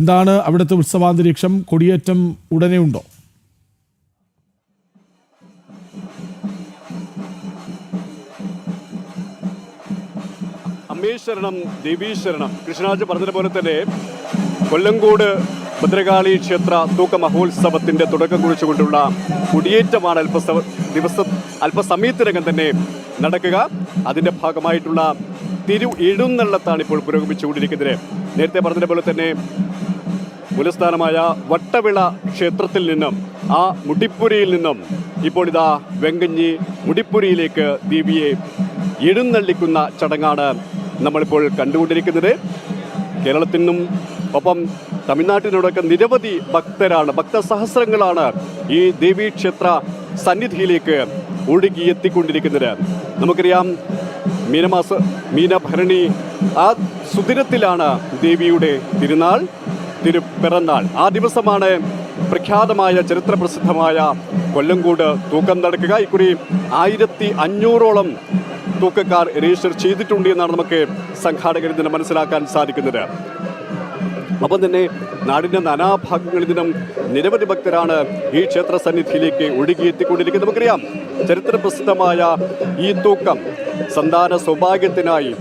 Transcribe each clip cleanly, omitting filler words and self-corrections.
എന്താണ് അവിടുത്തെ ഉത്സവാന്തരീക്ഷം? കൊടിയേറ്റം ഉടനെ ഉണ്ടോ? അമ്മേശ്വരണം, ദേവീശ്വരണം, കൃഷ്ണരാജ് പറഞ്ഞതുപോലെ തന്നെ കൊല്ലങ്കോട് ഭദ്രകാളി ക്ഷേത്ര തൂക്ക മഹോത്സവത്തിന്റെ തുടക്കം കുറിച്ചുകൊണ്ടുള്ള കൊടിയേറ്റമാണ് അല്പസമയത്തിനകം തന്നെ നടക്കുക. അതിന്റെ ഭാഗമായിട്ടുള്ള എഴുന്നള്ളത്താണ് ഇപ്പോൾ പുരോഗമിച്ചുകൊണ്ടിരിക്കുന്നത്. നേരത്തെ പറഞ്ഞതുപോലെ തന്നെ മൂലസ്ഥാനമായ വട്ടവിള ക്ഷേത്രത്തിൽ നിന്നും ആ മുടിപ്പുരയിൽ നിന്നും ഇപ്പോൾ ഇതാ വെങ്കഞ്ഞി മുടിപ്പുരയിലേക്ക് ദേവിയെ എഴുന്നള്ളിക്കുന്ന ചടങ്ങാണ് നമ്മളിപ്പോൾ കണ്ടുകൊണ്ടിരിക്കുന്നത്. കേരളത്തിനും ഒപ്പം തമിഴ്നാട്ടിനോടൊക്കെ നിരവധി ഭക്തസഹസ്രങ്ങളാണ് ഈ ദേവീക്ഷേത്ര സന്നിധിയിലേക്ക് ഒഴുകിയെത്തിക്കൊണ്ടിരിക്കുന്നത്. നമുക്കറിയാം, മീനഭരണി ആ സുദിനത്തിലാണ് ദേവിയുടെ തിരുപ്പിറന്നാൾ. ആ ദിവസമാണ് പ്രഖ്യാതമായ ചരിത്രപ്രസിദ്ധമായ കൊല്ലങ്കോട് തൂക്കം നടക്കുക. ഇക്കുറി 1500ഓളം തൂക്കക്കാർ രജിസ്റ്റർ ചെയ്തിട്ടുണ്ട് എന്നാണ് നമുക്ക് സംഘാടകരിൽ നിന്ന് മനസ്സിലാക്കാൻ സാധിക്കുന്നത്. അപ്പം തന്നെ നാടിൻ്റെ നാനാഭാഗങ്ങളിൽ നിന്നും നിരവധി ഭക്തരാണ് ഈ ക്ഷേത്ര സന്നിധിയിലേക്ക് ഒഴുകിയെത്തിക്കൊണ്ടിരിക്കുന്നത്. നമുക്കറിയാം, ചരിത്രപ്രസിദ്ധമായ ഈ തൂക്കം സന്താന സൗഭാഗ്യത്തിനായി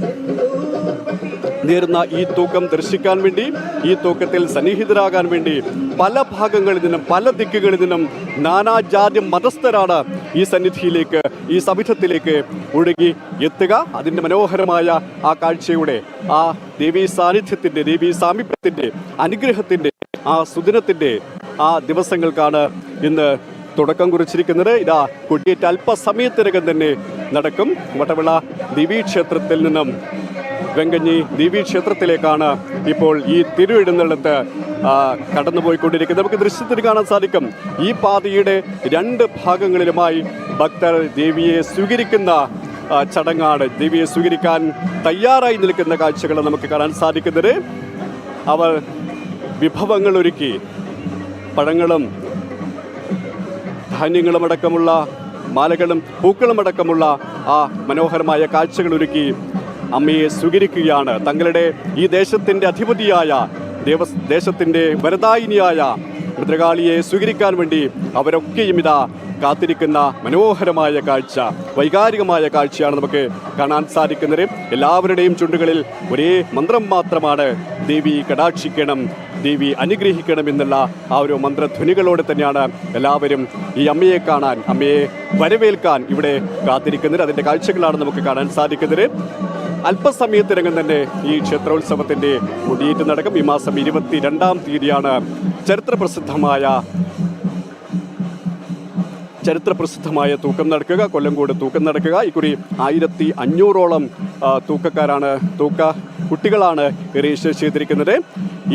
നേരുന്ന ഈ തൂക്കം ദർശിക്കാൻ വേണ്ടി, ഈ തൂക്കത്തിൽ സന്നിഹിതരാകാൻ വേണ്ടി പല ഭാഗങ്ങളിൽ നിന്നും പല ദിക്കുകളിൽ നിന്നും നാനാജാതി മതസ്ഥരാണ് ഈ സന്നിധിയിലേക്ക്, ഈ സവിധത്തിലേക്ക് ഒഴുകി എത്തുക. അതിൻ്റെ മനോഹരമായ ആ കാഴ്ചയുടെ, ആ ദേവീ സാന്നിധ്യത്തിൻ്റെ, ദേവീ സാമീപ്യത്തിൻ്റെ, അനുഗ്രഹത്തിൻ്റെ, ആ സുദിനത്തിൻ്റെ ആ ദിവസങ്ങൾക്കാണ് ഇന്ന് തുടക്കം കുറിച്ചിരിക്കുന്നത്. ഇതാ കൊടിയേറ്റ് അല്പസമയത്തിനകം തന്നെ നടക്കും. വട്ടവിള ദേവീക്ഷേത്രത്തിൽ നിന്നും വെങ്കഞ്ഞി ദേവീക്ഷേത്രത്തിലേക്കാണ് ഇപ്പോൾ ഈ തിരുവെഴുന്നള്ളത്ത് കടന്നുപോയിക്കൊണ്ടിരിക്കുന്നത്. നമുക്ക് ദൃശ്യത്തിൽ കാണാൻ സാധിക്കും, ഈ പാതയുടെ രണ്ട് ഭാഗങ്ങളിലുമായി ഭക്തർ ദേവിയെ സ്വീകരിക്കുന്ന ചടങ്ങാണ്. ദേവിയെ സ്വീകരിക്കാൻ തയ്യാറായി നിൽക്കുന്ന കാഴ്ചകൾ നമുക്ക് കാണാൻ സാധിക്കുന്നത്. അവർ വിഭവങ്ങൾ ഒരുക്കി, പഴങ്ങളും ധാന്യങ്ങളും അടക്കമുള്ള മാലകളും പൂക്കളും അടക്കമുള്ള ആ മനോഹരമായ കാഴ്ചകൾ ഒരുക്കി അമ്മയെ സ്വീകരിക്കുകയാണ്. തങ്ങളുടെ ഈ ദേശത്തിൻ്റെ അധിപതിയായ ദേശത്തിൻ്റെ വരദായിനിയായ ഭദ്രകാളിയെ സ്വീകരിക്കാൻ വേണ്ടി അവരൊക്കെയും ഇതാ കാത്തിരിക്കുന്ന മനോഹരമായ കാഴ്ച, വൈകാരികമായ കാഴ്ചയാണ് നമുക്ക് കാണാൻ സാധിക്കുന്നത്. എല്ലാവരുടെയും ചുണ്ടുകളിൽ ഒരേ മന്ത്രം മാത്രമാണ്: ദേവി കടാക്ഷിക്കണം, ദേവി അനുഗ്രഹിക്കണം എന്നുള്ള ആ ഒരു മന്ത്രധ്വനികളോടെ തന്നെയാണ് എല്ലാവരും ഈ അമ്മയെ കാണാൻ, അമ്മയെ വരവേൽക്കാൻ ഇവിടെ കാത്തിരിക്കുന്നത്. അതിൻ്റെ കാഴ്ചകളാണ് നമുക്ക് കാണാൻ സാധിക്കുന്നത്. അല്പസമയത്തിനകം തന്നെ ഈ ക്ഷേത്രോത്സവത്തിൻ്റെ കൊടിയേറ്റ് നടക്കും. ഈ മാസം 22-ാം തീയതിയാണ് ചരിത്രപ്രസിദ്ധമായ തൂക്കം നടക്കുക, കൊല്ലങ്കോട് തൂക്കം നടക്കുക. ഇക്കുറി 1500ഓളം തൂക്കക്കാരാണ്, കുട്ടികളാണ് രജിസ്റ്റർ ചെയ്തിരിക്കുന്നത്.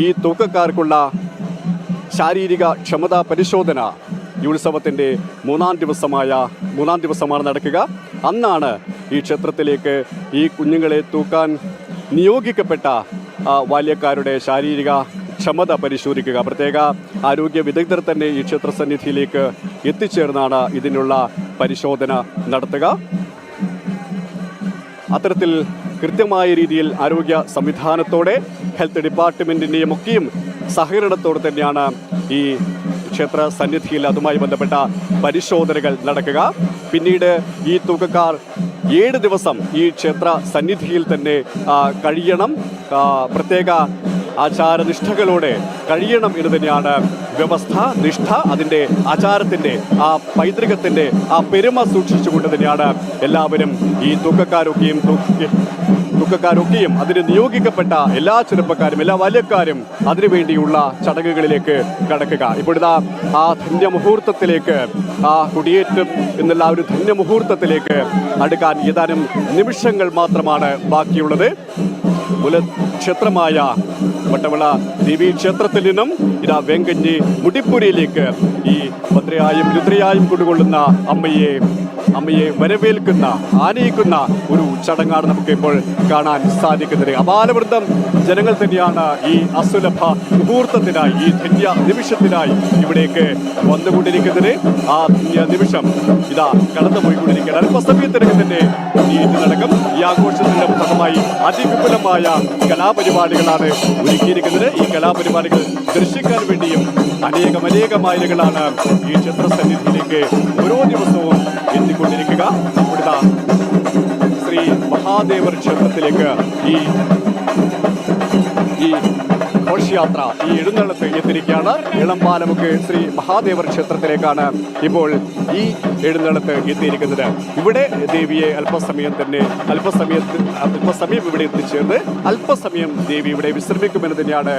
ഈ തൂക്കക്കാർക്കുള്ള ശാരീരിക ക്ഷമതാ പരിശോധന ഈ ഉത്സവത്തിൻ്റെ മൂന്നാം ദിവസമാണ് നടക്കുക. അന്നാണ് ഈ ക്ഷേത്രത്തിലേക്ക് ഈ കുഞ്ഞുങ്ങളെ തൂക്കാൻ നിയോഗിക്കപ്പെട്ട ബാല്യക്കാരുടെ ശാരീരിക ക്ഷമത പരിശോധിക്കുക. പ്രത്യേക ആരോഗ്യ വിദഗ്ധർ തന്നെ ഈ ക്ഷേത്ര സന്നിധിയിലേക്ക് എത്തിച്ചേർന്നാണ് ഇതിനുള്ള പരിശോധന നടത്തുക. അത്തരത്തിൽ കൃത്യമായ രീതിയിൽ ആരോഗ്യ സംവിധാനത്തോടെ, ഹെൽത്ത് ഡിപ്പാർട്ട്മെൻറ്റിൻ്റെയും ഒക്കെയും സഹകരണത്തോടെ തന്നെയാണ് ഈ ക്ഷേത്ര സന്നിധിയിൽ അതുമായി ബന്ധപ്പെട്ട പരിശോധനകൾ നടക്കുക. പിന്നീട് ഈ തൂക്കക്കാർ 7 ദിവസം ഈ ക്ഷേത്ര സന്നിധിയിൽ തന്നെ കഴിയണം. പ്രത്യേക ആചാരനിഷ്ഠകളോടെ കഴിയണം എന്ന് തന്നെയാണ് വ്യവസ്ഥ, നിഷ്ഠ. അതിൻ്റെ ആചാരത്തിൻ്റെ, ആ പൈതൃകത്തിൻ്റെ ആ പെരുമ സൂക്ഷിച്ചുകൊണ്ട് തന്നെയാണ് എല്ലാവരും ഈ തൂക്കക്കാരൊക്കെയും അതിന് നിയോഗിക്കപ്പെട്ട എല്ലാ ചെറുപ്പക്കാരും എല്ലാ ബാല്യക്കാരും അതിനുവേണ്ടിയുള്ള ചടങ്ങുകളിലേക്ക് കടക്കുക. ഇപ്പോഴിതാ ആ ധന്യമുഹൂർത്തത്തിലേക്ക്, ആ കൊടിയേറ്റം എന്നുള്ള ഒരു ധന്യമുഹൂർത്തത്തിലേക്ക് അടുക്കാൻ ഏതാനും നിമിഷങ്ങൾ മാത്രമാണ് ബാക്കിയുള്ളത്. മൂലക്ഷേത്രമായ വട്ടവിള ദേവീക്ഷേത്രത്തിൽ നിന്നും ഇതാ വെങ്കഞ്ഞി മുടിപ്പുരയിലേക്ക് ഈ ഭദ്രയായും രുദ്രയായും കൊണ്ടുകൊള്ളുന്ന അമ്മയെ വരവേൽക്കുന്ന, ആനയിക്കുന്ന ഒരു ചടങ്ങാണ് നമുക്ക് ഇപ്പോൾ കാണാൻ സാധിക്കുന്നത്. അപാലവൃദ്ധം ജനങ്ങൾ തന്നെയാണ് ഈ അസുലഭ മുഹൂർത്തത്തിനായി, ഈ ധന്യ നിമിഷത്തിനായി ഇവിടേക്ക് വന്നുകൊണ്ടിരിക്കുന്നത്. ആ നിമിഷം ഇതാ കടന്നുപോയിക്കൊണ്ടിരിക്കുകയാണ്. അല്പസമയത്തിനകം തന്നെ നീണ്ടു നടക്കും. ഈ ആഘോഷത്തിന്റെ ഭാഗമായി അതിവിപുലമായ കലാപരിപാടികളാണ് ഒരുക്കിയിരിക്കുന്നത്. ഈ കലാപരിപാടികൾ ദർശിക്കാൻ വേണ്ടിയും അനേകമായിരങ്ങളാണ് ഈ ക്ഷേത്രസന്നിധിയിലേക്ക് ഓരോ ദിവസവും എത്തിക്കൊണ്ടിരിക്കുക. ഇവിടുത്തെ ശ്രീ മഹാദേവർ ക്ഷേത്രത്തിലേക്ക് ഈ ഘോഷയാത്ര, ഈ എഴുന്നള്ളത്ത് എത്തിയിരിക്കുകയാണ്. ഇളംപാലമുക്ക് ശ്രീ മഹാദേവർ ക്ഷേത്രത്തിലേക്കാണ് ഇപ്പോൾ ഈ എഴുന്നള്ളത്ത് എത്തിയിരിക്കുന്നത്. ഇവിടെ ദേവിയെ അല്പസമയം ഇവിടെ എത്തിച്ചേർന്ന് അല്പസമയം ദേവി ഇവിടെ വിശ്രമിക്കുമെന്ന് തന്നെയാണ്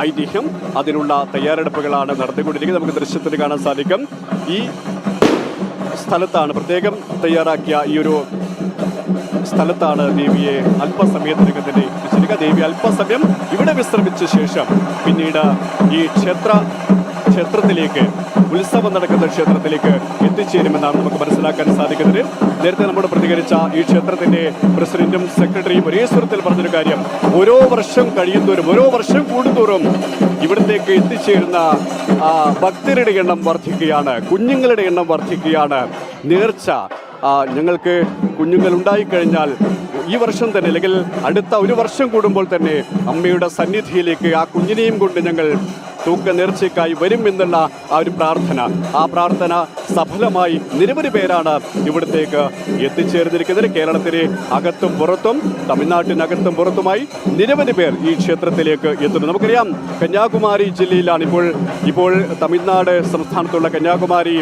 ഐതിഹ്യം. അതിനുള്ള തയ്യാറെടുപ്പുകളാണ് നടത്തിക്കൊണ്ടിരിക്കുന്നത്. നമുക്ക് ദൃശ്യത്തിൽ കാണാൻ സാധിക്കും. ഈ സ്ഥലത്താണ് പ്രത്യേകം തയ്യാറാക്കിയ ഈ ഒരു സ്ഥലത്താണ് ദേവിയെ അല്പസമയത്തിനകം തന്നെ എത്തിച്ചിരിക്കുക. ദേവി അല്പസമയം ഇവിടെ വിശ്രമിച്ച ശേഷം പിന്നീട് ഈ ക്ഷേത്രത്തിലേക്ക്, ഉത്സവം നടക്കുന്ന ക്ഷേത്രത്തിലേക്ക് എത്തിച്ചേരുമെന്നാണ് നമുക്ക് മനസ്സിലാക്കാൻ സാധിക്കുന്നത്. നേരത്തെ നമ്മോട് പ്രതികരിച്ച ഈ ക്ഷേത്രത്തിന്റെ പ്രസിഡന്റും സെക്രട്ടറിയും ഒരേ സ്വരത്തിൽ പറഞ്ഞൊരു കാര്യം, ഓരോ വർഷം കഴിയുന്തോറും, ഓരോ വർഷം കൂടുന്തോറും ഇവിടത്തേക്ക് എത്തിച്ചേരുന്ന ഭക്തരുടെ എണ്ണം വർദ്ധിക്കുകയാണ്, കുഞ്ഞുങ്ങളുടെ എണ്ണം വർദ്ധിക്കുകയാണ്. നേർച്ച, ഞങ്ങൾക്ക് കുഞ്ഞുങ്ങൾ ഉണ്ടായിക്കഴിഞ്ഞാൽ ഈ വർഷം തന്നെ അല്ലെങ്കിൽ അടുത്ത ഒരു വർഷം കൂടുമ്പോൾ തന്നെ അമ്മയുടെ സന്നിധിയിലേക്ക് ആ കുഞ്ഞിനെയും കൊണ്ട് ഞങ്ങൾ തൂക്ക നേർച്ചയ്ക്കായി വരും എന്നുള്ള ആ ഒരു പ്രാർത്ഥന സഫലമായി നിരവധി പേരാണ് ഇവിടത്തേക്ക് എത്തിച്ചേർന്നിരിക്കുന്നത്. കേരളത്തിന് അകത്തും പുറത്തും, തമിഴ്നാട്ടിനകത്തും പുറത്തുമായി നിരവധി പേർ ഈ ക്ഷേത്രത്തിലേക്ക് എത്തുന്നു. നമുക്കറിയാം, കന്യാകുമാരി ജില്ലയിലാണ് ഇപ്പോൾ തമിഴ്നാട് സംസ്ഥാനത്തുള്ള കന്യാകുമാരി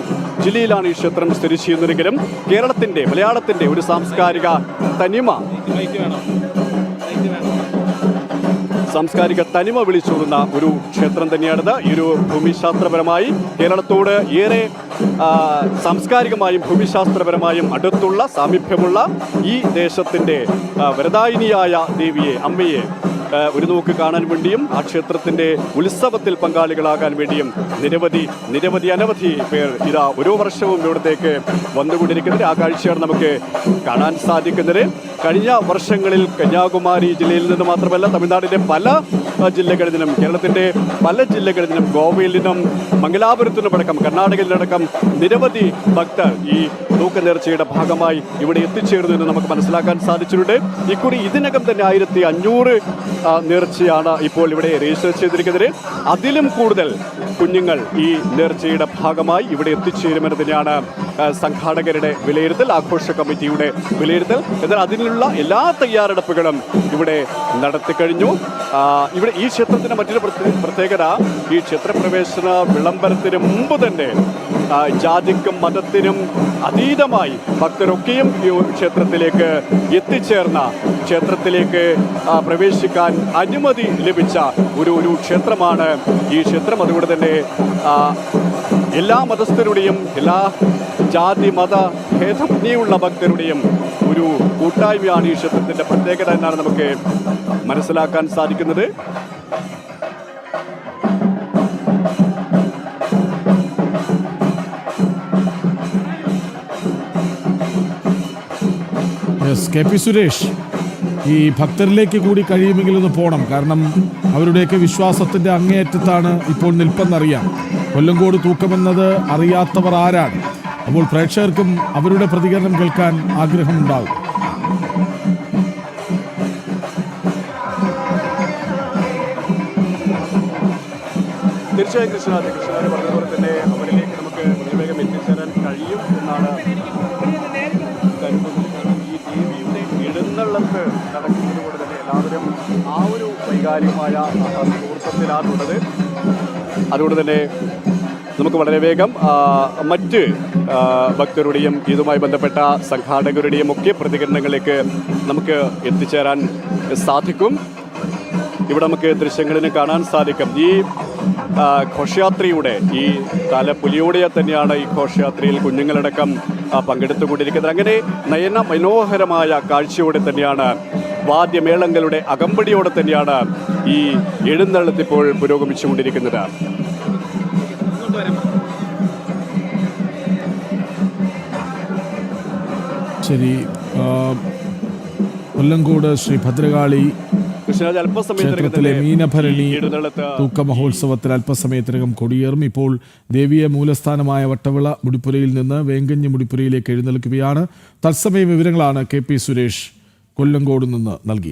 ജില്ലയിലാണ് ഈ ക്ഷേത്രം സ്ഥിതി ചെയ്യുന്നതെങ്കിലും കേരളത്തിന്റെ, മലയാളത്തിന്റെ ഒരു സാംസ്കാരിക തനിമ വിളിച്ചോതുന്ന ഒരു ക്ഷേത്രം തന്നെയാണിത്. ഈ ഒരു ഭൂമിശാസ്ത്രപരമായി കേരളത്തോട് ഏറെ സാംസ്കാരികമായും ഭൂമിശാസ്ത്രപരമായും അടുത്തുള്ള സാമീപ്യമുള്ള ഈ ദേശത്തിൻ്റെ വരദായിനിയായ ദേവിയെ, അമ്മയെ ഒരു നോക്ക് കാണാൻ വേണ്ടിയും ആ ക്ഷേത്രത്തിൻ്റെ ഉത്സവത്തിൽ പങ്കാളികളാകാൻ വേണ്ടിയും അനവധി പേർ ഇതാ ഓരോ വർഷവും ഇവിടത്തേക്ക് വന്നുകൊണ്ടിരിക്കുന്നത്. ആ കാഴ്ചയാണ് നമുക്ക് കാണാൻ സാധിക്കുന്നത്. കഴിഞ്ഞ വർഷങ്ങളിൽ കന്യാകുമാരി ജില്ലയിൽ നിന്ന് മാത്രമല്ല, തമിഴ്നാടിൻ്റെ പല ജില്ലകളിൽ നിന്നും, കേരളത്തിൻ്റെ പല ജില്ലകളിൽ നിന്നും, ഗോവയിൽ നിന്നും, മംഗലാപുരത്തു നിന്നുമടക്കം, കർണാടകയിലടക്കം നിരവധി ഭക്തർ ഈ തൂക്കനേർച്ചയുടെ ഭാഗമായി ഇവിടെ എത്തിച്ചേർന്നു എന്ന് നമുക്ക് മനസ്സിലാക്കാൻ സാധിച്ചിട്ടുണ്ട്. ഇക്കുറി ഇതിനകം തന്നെ 1500 നേർച്ചയാണ് ഇപ്പോൾ ഇവിടെ രജിസ്റ്റർ ചെയ്തിരിക്കുന്നത്. അതിലും കൂടുതൽ കുഞ്ഞുങ്ങൾ ഈ നേർച്ചയുടെ ഭാഗമായി ഇവിടെ എത്തിച്ചേരുമെന്ന് തന്നെയാണ് സംഘാടകരുടെ വിലയിരുത്തൽ, ആഘോഷ കമ്മിറ്റിയുടെ വിലയിരുത്തൽ. എന്നാൽ അതിനുള്ള എല്ലാ തയ്യാറെടുപ്പുകളും ഇവിടെ നടത്തിക്കഴിഞ്ഞു. ഇവിടെ ഈ ക്ഷേത്രത്തിൻ്റെ മറ്റൊരു പ്രത്യേകത, ഈ ക്ഷേത്രപ്രവേശന വിളംബരത്തിന് മുമ്പ് തന്നെ ജാതിക്കും മതത്തിനും അതീതമായി ഭക്തരൊക്കെയും ഈ ക്ഷേത്രത്തിലേക്ക് എത്തിച്ചേർന്ന, ക്ഷേത്രത്തിലേക്ക് പ്രവേശിക്കാൻ അനുമതി ലഭിച്ച ഒരു ക്ഷേത്രമാണ് ഈ ക്ഷേത്രം. അതുകൊണ്ട് തന്നെ എല്ലാ മതസ്ഥരുടെയും, എല്ലാ ജാതി മത ഭേദമന്യുള്ള ഭക്തരുടെയും ഒരു കൂട്ടായ്മയാണ് ഈ ക്ഷേത്രത്തിൻ്റെ പ്രത്യേകത എന്നാണ് നമുക്ക് മനസ്സിലാക്കാൻ സാധിക്കുന്നത്. കെ പി സുരേഷ്, ഈ ഭക്തരിലേക്ക് കൂടി കഴിയുമെങ്കിൽ ഒന്ന് പോകണം. കാരണം അവരുടെയൊക്കെ വിശ്വാസത്തിൻ്റെ അങ്ങേയറ്റത്താണ് ഇപ്പോൾ നിൽപ്പെന്നറിയാം. കൊല്ലങ്കോട് തൂക്കമെന്നത് അറിയാത്തവർ ആരാണ്? അപ്പോൾ പ്രേക്ഷകർക്കും അവരുടെ പ്രതികരണം കേൾക്കാൻ ആഗ്രഹമുണ്ടാവും. തീർച്ചയായും കൃഷ്ണനാഥ് പറഞ്ഞതുപോലെ തന്നെ അവരിലേക്ക് നമുക്ക് വേഗം എത്തിച്ചേരാൻ കഴിയും എന്നാണ് കരുതുന്നത്. ഈ ദേവിയുടെ എഴുന്നള്ളത്ത് നടക്കുന്നത് കൊണ്ട് തന്നെ എല്ലാവരും ആ ഒരു വൈകാരികമായ മുഹൂർത്തത്തിലാണുള്ളത്. അതുകൊണ്ട് തന്നെ നമുക്ക് വളരെ വേഗം മറ്റ് ഭക്തരുടെയും ഇതുമായി ബന്ധപ്പെട്ട സംഘാടകരുടെയും ഒക്കെ പ്രതികരണങ്ങളിലേക്ക് നമുക്ക് എത്തിച്ചേരാൻ സാധിക്കും. ഇവിടെ നമുക്ക് ദൃശ്യങ്ങളിൽ കാണാൻ സാധിക്കും. ഈ ഘോഷയാത്രയുടെ, ഈ തലപ്പുലിയോടെ തന്നെയാണ് ഈ ഘോഷയാത്രയിൽ കുഞ്ഞുങ്ങളടക്കം പങ്കെടുത്തുകൊണ്ടിരിക്കുന്നത്. അങ്ങനെ നയന മനോഹരമായ കാഴ്ചയോടെ തന്നെയാണ്, വാദ്യമേളങ്ങളുടെ അകമ്പടിയോടെ തന്നെയാണ് ഈ എഴുന്നള്ളത്തിപ്പോൾ പുരോഗമിച്ചുകൊണ്ടിരിക്കുന്നത്. ശരി, കൊല്ലങ്കോട് ശ്രീ ഭദ്രകാളി കൃഷ്ണരാജ് അല്പസമയത്തിനകം ക്ഷേത്രത്തിലെ തന്നെ മീനഭരണി എഴുന്നള്ളത്ത് തൂക്ക മഹോത്സവത്തിൽ അല്പസമയത്തിനകം കൊടിയേറും. ഇപ്പോൾ ദേവിയെ മൂലസ്ഥാനമായ വട്ടവിള മുടിപ്പുരയിൽ നിന്ന് വേങ്കഞ്ഞി മുടിപ്പുരയിലേക്ക് എഴുന്നള്ളിക്കുകയാണ്. തത്സമയ വിവരങ്ങളാണ് KP സുരേഷ് കൊല്ലങ്കോട് നിന്ന് നൽകി.